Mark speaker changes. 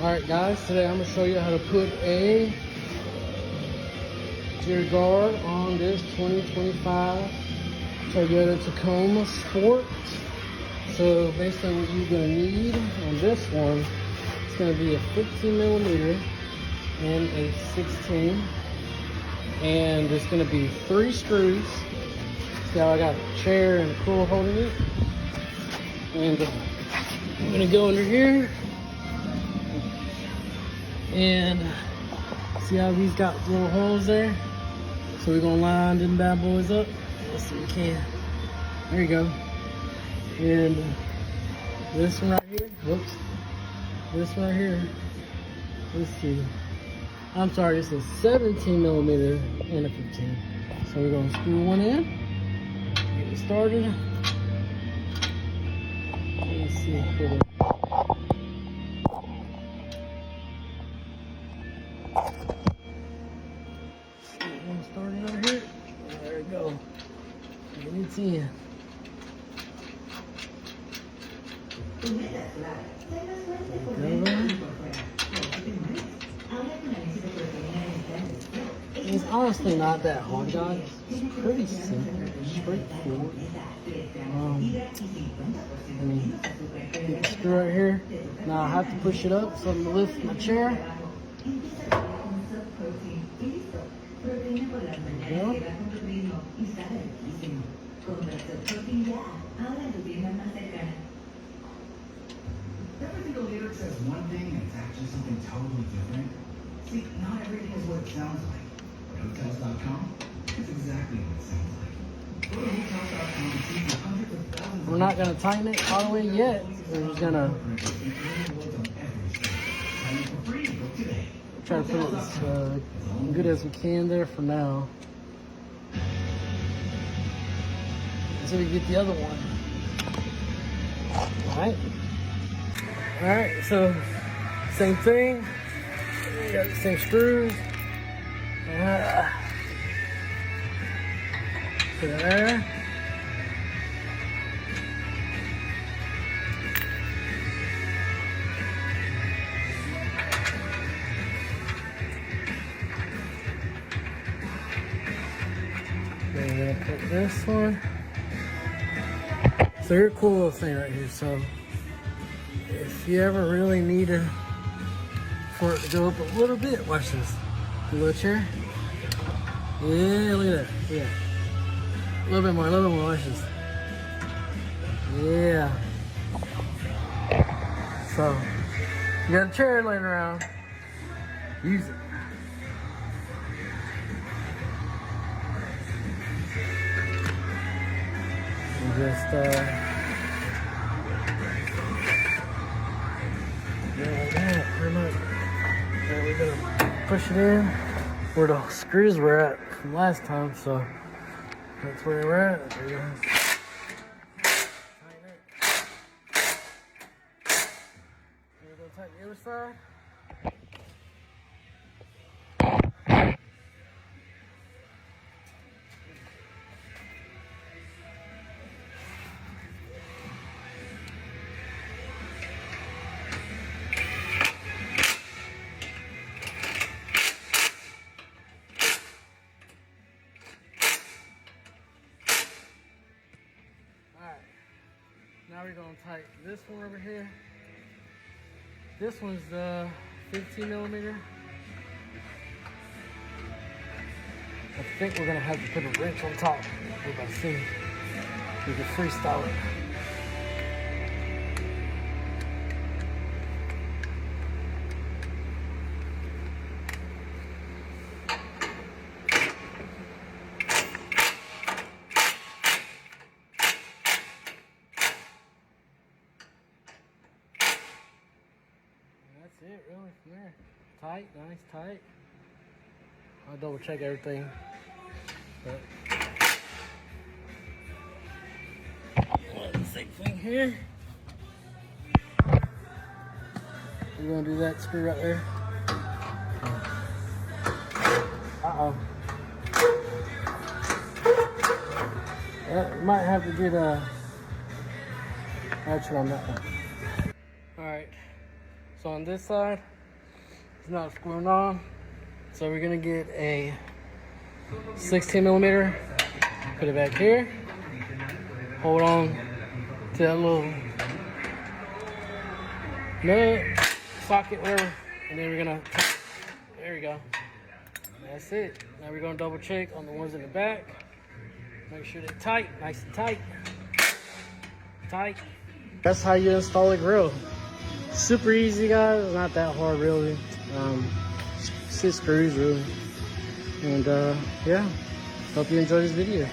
Speaker 1: Alright guys, today I'm going to show you how to put a rear guard on this 2025 Toyota Tacoma Sport. So basically what you're going to need on this one, it's going to be a 15 millimeter and a 16. And it's going to be 3 screws. See how I got a chair and a cool holding it? And I'm going to go under here. And see how these got little holes there? So we're gonna line them bad boys up. Let's see if we can. There you go. And this one right here, whoops. This one right here, let's see. I'm sorry, this is 17 millimeter and a 15. So we're gonna screw one in, get it started. Let's see. Start it over here. There we go. Get it in. It's honestly not that hard, guys. It's pretty simple, straightforward. Get the screw right here. Now I have to push it up so I'm gonna lift my chair. There we go.
Speaker 2: Every single lyric says one thing and it's actually something totally different. See, not everything is what it sounds like. But Hotels.com, it's exactly what it sounds like. Go to Hotels.com and see the hundreds of thousands.
Speaker 1: We're not going to tighten it all the way yet. We're just going to try to put it as good as we can there for now. So we get the other one. Alright, so same thing. We got the same screws. Put it there. Then we're gonna put this one. So here's a cool little thing right here. So if you ever really need for it to go up a little bit, watch this. The little chair. Yeah, look at that. Yeah. A little bit more, watch this. Yeah. So you got a chair laying around, use it. And just like that, pretty much. And we're gonna push it in where the screws were at from last time, so that's where they were at. There you go. Tighten it. We're gonna tighten the other side. Alright, now we're going to tighten this one over here. This one's the 15 millimeter. I think we're going to have to put a wrench on top. We're going to see. We can freestyle it. That's it really from there. Tight, nice, tight. I'll double check everything. But same thing here. We're gonna do that screw right there. Uh-oh. We might have to get a ratchet on that one. Alright, So on this side, it's not screwing on. So we're gonna get a 16 millimeter, put it back here, hold on to that little nut, socket, whatever, and then we're gonna, there we go. That's it. Now we're gonna double check on the ones in the back. Make sure they're tight, nice and tight. Tight. That's how you install a grill. Super easy, guys. Not that hard, really. 6 screws, really. And yeah, hope you enjoyed this video.